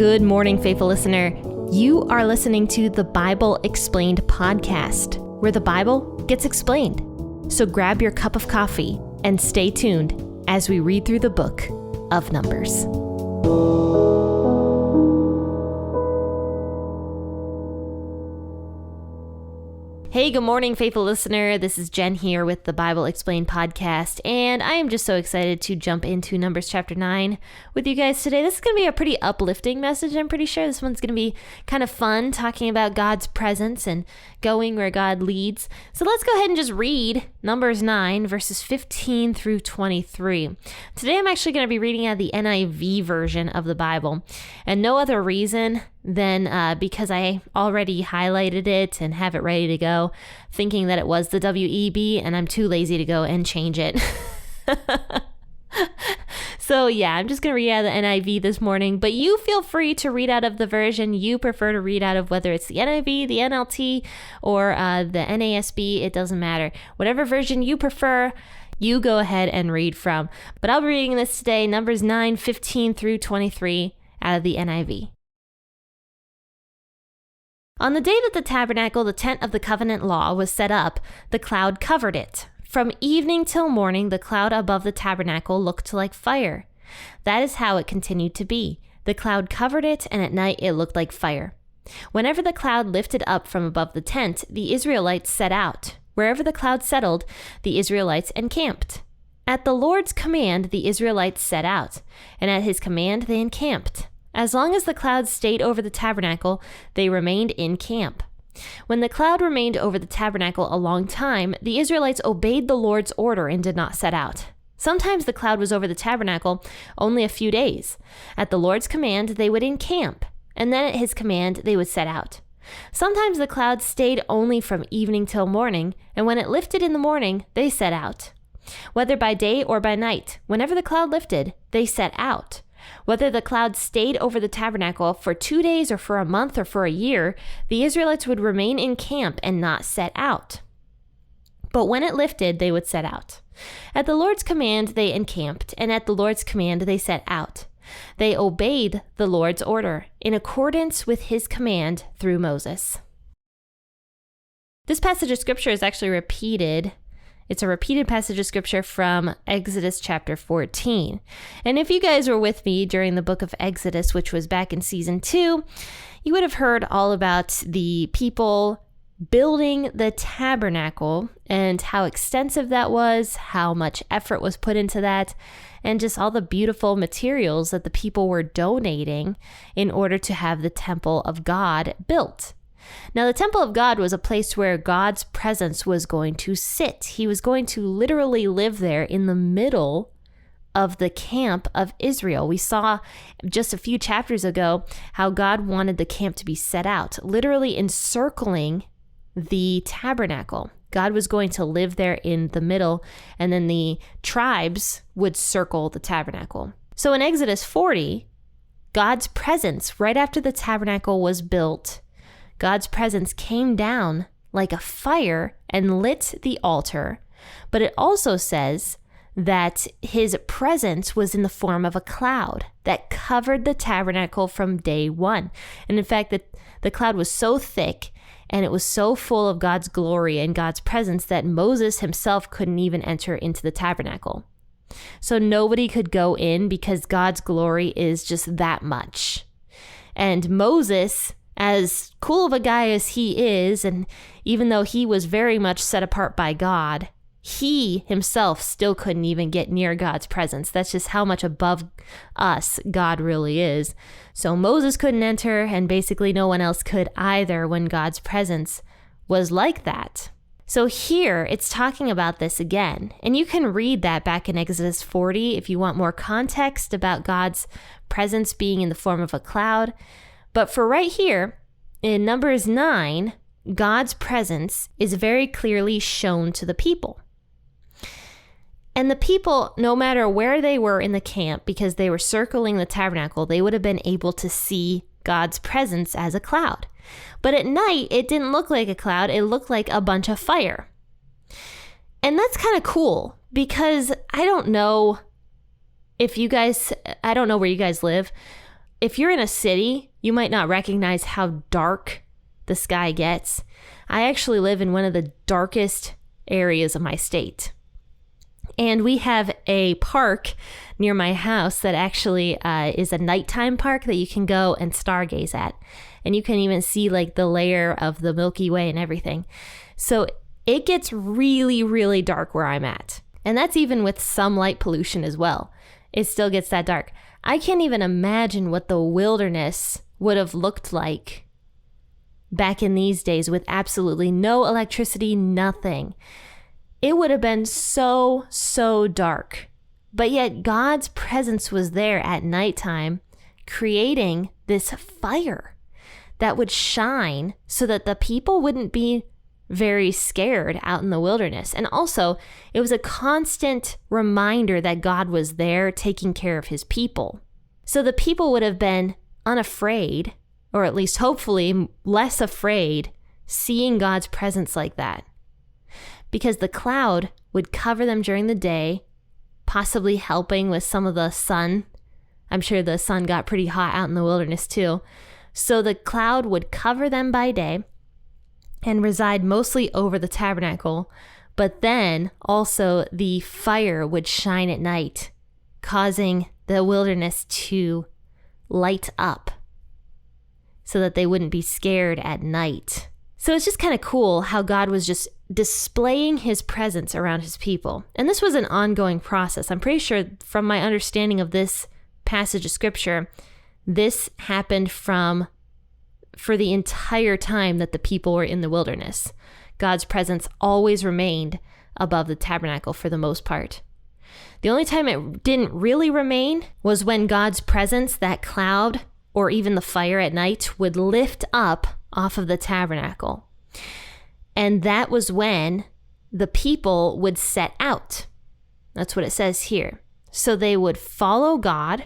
Good morning, faithful listener. You are listening to the Bible Explained podcast, where the Bible gets explained. So grab your cup of coffee and stay tuned as we read through the book of Numbers. Hey, good morning, faithful listener. This is Jen here with the Bible Explained podcast, and I am just so excited to jump into Numbers chapter 9 with you guys today. This is going to be a pretty uplifting message. I'm pretty sure this one's going to be kind of fun, talking about God's presence and going where God leads. So let's go ahead and just read Numbers 9, verses 15 through 23. Today I'm actually going to be reading out the NIV version of the Bible, and no other reason than because I already highlighted it and have it ready to go, thinking that it was the WEB, and I'm too lazy to go and change it. So yeah, I'm just going to read out of the NIV this morning, but you feel free to read out of the version you prefer to read out of, whether it's the NIV, the NLT, or the NASB, it doesn't matter. Whatever version you prefer, you go ahead and read from. But I'll be reading this today, Numbers 9, 15 through 23 out of the NIV. On the day that the tabernacle, the tent of the covenant law, was set up, the cloud covered it. From evening till morning, the cloud above the tabernacle looked like fire. That is how it continued to be. The cloud covered it, and at night it looked like fire. Whenever the cloud lifted up from above the tent, the Israelites set out. Wherever the cloud settled, the Israelites encamped. At the Lord's command, the Israelites set out, and at his command they encamped. As long as the cloud stayed over the tabernacle, they remained in camp. When the cloud remained over the tabernacle a long time, the Israelites obeyed the Lord's order and did not set out. Sometimes the cloud was over the tabernacle only a few days. At the Lord's command, they would encamp, and then at his command, they would set out. Sometimes the cloud stayed only from evening till morning, and when it lifted in the morning, they set out. Whether by day or by night, whenever the cloud lifted, they set out. Whether the cloud stayed over the tabernacle for 2 days or for a month or for a year, the Israelites would remain in camp and not set out. But when it lifted, they would set out. At the Lord's command, they encamped, and at the Lord's command, they set out. They obeyed the Lord's order in accordance with his command through Moses. This passage of scripture is actually repeated. It's a repeated passage of scripture from Exodus chapter 14. And if you guys were with me during the book of Exodus, which was back in season 2, you would have heard all about the people building the tabernacle and how extensive that was, how much effort was put into that, and just all the beautiful materials that the people were donating in order to have the temple of God built. Now, the temple of God was a place where God's presence was going to sit. He was going to literally live there in the middle of the camp of Israel. We saw just a few chapters ago how God wanted the camp to be set out, literally encircling the tabernacle. God was going to live there in the middle, and then the tribes would circle the tabernacle. So in Exodus 40, God's presence, right after the tabernacle was built, God's presence came down like a fire and lit the altar, but it also says that his presence was in the form of a cloud that covered the tabernacle from day one. And in fact, the cloud was so thick and it was so full of God's glory and God's presence that Moses himself couldn't even enter into the tabernacle. So nobody could go in because God's glory is just that much. And Moses, as cool of a guy as he is, and even though he was very much set apart by God, he himself still couldn't even get near God's presence. That's just how much above us God really is. So Moses couldn't enter, and basically no one else could either when God's presence was like that. So here it's talking about this again, and you can read that back in Exodus 40 if you want more context about God's presence being in the form of a cloud. But for right here, in Numbers 9, God's presence is very clearly shown to the people. And the people, no matter where they were in the camp, because they were circling the tabernacle, they would have been able to see God's presence as a cloud. But at night, it didn't look like a cloud, it looked like a bunch of fire. And that's kind of cool, because I don't know where you guys live, if you're in a city, you might not recognize how dark the sky gets. I actually live in one of the darkest areas of my state. And we have a park near my house that actually is a nighttime park that you can go and stargaze at. And you can even see like the layer of the Milky Way and everything. So it gets really, really dark where I'm at. And that's even with some light pollution as well. It still gets that dark. I can't even imagine what the wilderness would have looked like back in these days with absolutely no electricity, nothing. It would have been so, so dark. But yet God's presence was there at nighttime, creating this fire that would shine so that the people wouldn't be very scared out in the wilderness. And also, it was a constant reminder that God was there taking care of his people. So the people would have been unafraid, or at least hopefully less afraid, seeing God's presence like that. Because the cloud would cover them during the day, possibly helping with some of the sun. I'm sure the sun got pretty hot out in the wilderness too. So the cloud would cover them by day and reside mostly over the tabernacle, but then also the fire would shine at night, causing the wilderness to light up so that they wouldn't be scared at night. So it's just kind of cool how God was just displaying his presence around his people. And this was an ongoing process. I'm pretty sure from my understanding of this passage of scripture, this happened for the entire time that the people were in the wilderness. God's presence always remained above the tabernacle for the most part. The only time it didn't really remain was when God's presence, that cloud, or even the fire at night, would lift up off of the tabernacle. And that was when the people would set out. That's what it says here. So they would follow God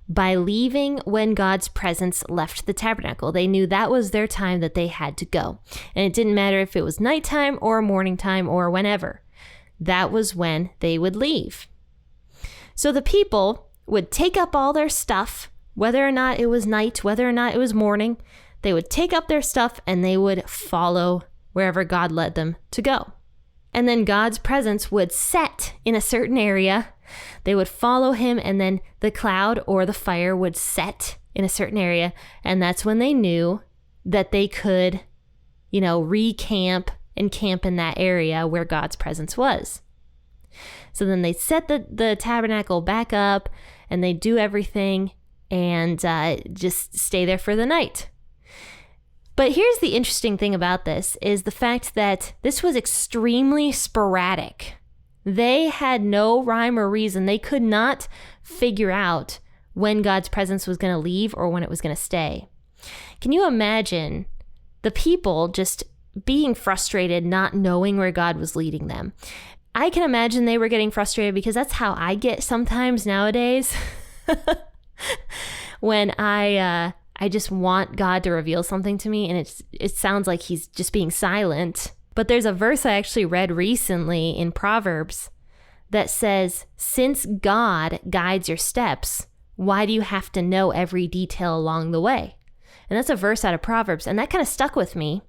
by leaving when God's presence left the tabernacle. They knew that was their time that they had to go. And it didn't matter if it was nighttime or morning time or whenever. That was when they would leave. So the people would take up all their stuff, whether or not it was night, whether or not it was morning. They would take up their stuff and they would follow wherever God led them to go. And then God's presence would set in a certain area. They would follow him, and then the cloud or the fire would set in a certain area. And that's when they knew that they could, recamp and camp in that area where God's presence was. So then they set the tabernacle back up and they do everything and just stay there for the night. But here's the interesting thing about this is the fact that this was extremely sporadic. They had no rhyme or reason. They could not figure out when God's presence was going to leave or when it was going to stay. Can you imagine the people just being frustrated, not knowing where God was leading them? I can imagine they were getting frustrated because that's how I get sometimes nowadays. When I just want God to reveal something to me and it sounds like he's just being silent. But there's a verse I actually read recently in Proverbs that says, since God guides your steps, why do you have to know every detail along the way? And that's a verse out of Proverbs. And that kind of stuck with me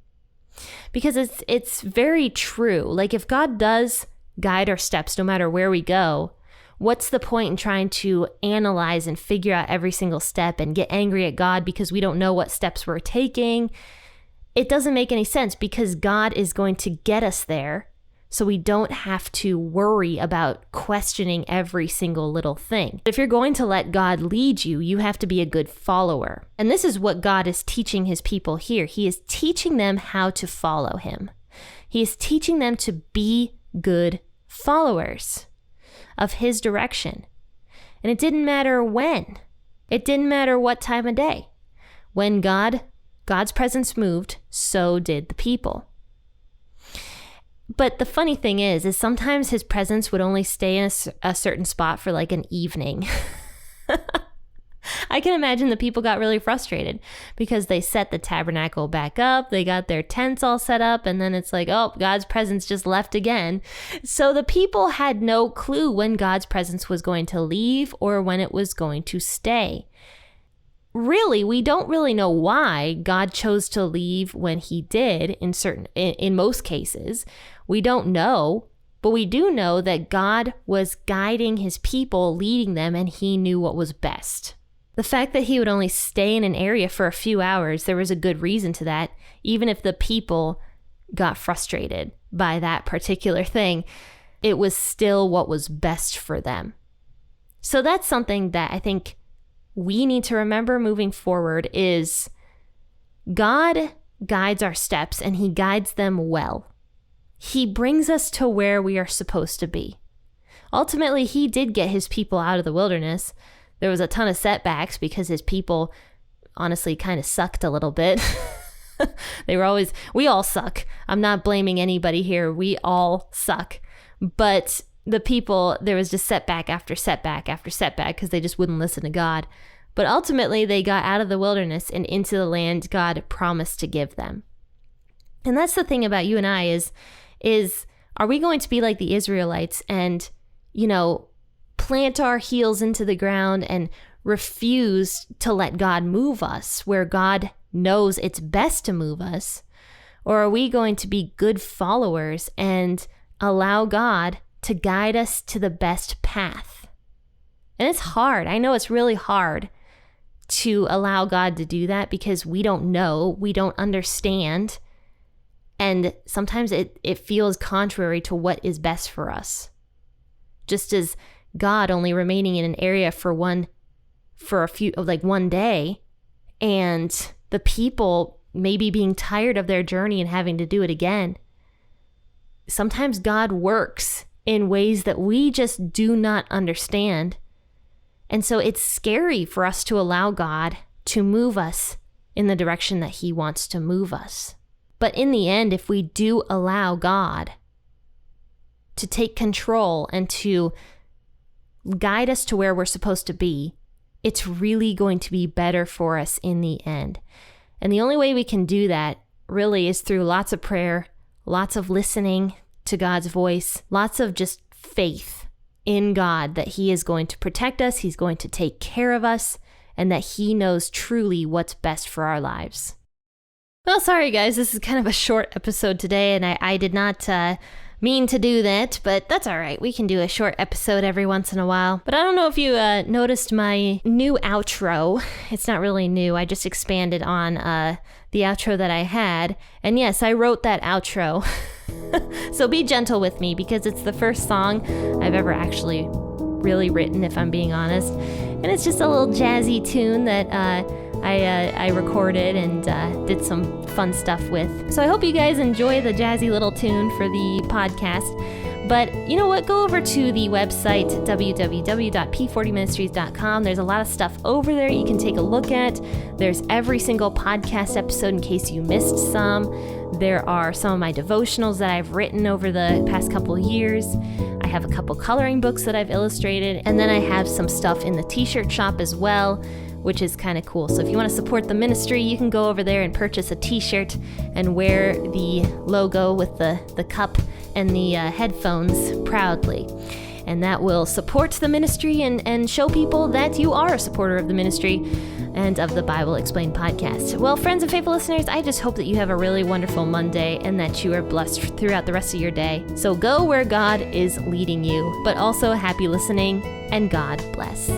because it's very true. Like if God does guide our steps, no matter where we go, what's the point in trying to analyze and figure out every single step and get angry at God because we don't know what steps we're taking? It doesn't make any sense because God is going to get us there, so we don't have to worry about questioning every single little thing. If you're going to let God lead you, you have to be a good follower. And this is what God is teaching his people here. He is teaching them how to follow him. He is teaching them to be good followers of his direction. And it didn't matter when. It didn't matter what time of day. When God's presence moved, so did the people. But the funny thing is sometimes his presence would only stay in a certain spot for like an evening. I can imagine the people got really frustrated because they set the tabernacle back up, they got their tents all set up, and then it's like, oh, God's presence just left again. So the people had no clue when God's presence was going to leave or when it was going to stay. really, we don't really know why God chose to leave when he did in most cases. We don't know, but we do know that God was guiding his people, leading them, and he knew what was best. The fact that he would only stay in an area for a few hours, there was a good reason to that, even if the people got frustrated by that particular thing. It was still what was best for them. So that's something that I think we need to remember moving forward is God guides our steps and he guides them well. He brings us to where we are supposed to be. Ultimately, he did get his people out of the wilderness. There was a ton of setbacks because his people honestly kind of sucked a little bit. We all suck. I'm not blaming anybody here. We all suck. But the people, there was just setback after setback after setback because they just wouldn't listen to God. But ultimately, they got out of the wilderness and into the land God promised to give them. And that's the thing about you and I is are we going to be like the Israelites and, plant our heels into the ground and refuse to let God move us where God knows it's best to move us? Or are we going to be good followers and allow God to guide us to the best path? And it's hard. I know it's really hard to allow God to do that because we don't know, we don't understand, and sometimes it feels contrary to what is best for us. Just as God only remaining in an area for one day, and the people maybe being tired of their journey and having to do it again. Sometimes God works in ways that we just do not understand. And so it's scary for us to allow God to move us in the direction that he wants to move us. But in the end, if we do allow God to take control and to guide us to where we're supposed to be, it's really going to be better for us in the end. And the only way we can do that really is through lots of prayer, lots of listening to God's voice, lots of just faith in God that he is going to protect us, he's going to take care of us, and that he knows truly what's best for our lives. Well, sorry guys, this is kind of a short episode today, and I did not mean to do that, but that's all right. We can do a short episode every once in a while. But I don't know if you noticed my new outro. It's not really new. I just expanded on the outro that I had. And yes, I wrote that outro. So be gentle with me because it's the first song I've ever actually really written, if I'm being honest. And it's just a little jazzy tune that I recorded and did some fun stuff with. So I hope you guys enjoy the jazzy little tune for the podcast. But you know what? Go over to the website, www.p40ministries.com. There's a lot of stuff over there you can take a look at. There's every single podcast episode in case you missed some. There are some of my devotionals that I've written over the past couple years. I have a couple coloring books that I've illustrated. And then I have some stuff in the t-shirt shop as well, which is kind of cool. So if you want to support the ministry, you can go over there and purchase a t-shirt and wear the logo with the cup and the headphones proudly. And that will support the ministry and show people that you are a supporter of the ministry and of the Bible Explained podcast. Well, friends and faithful listeners, I just hope that you have a really wonderful Monday and that you are blessed throughout the rest of your day. So go where God is leading you, but also happy listening, and God bless.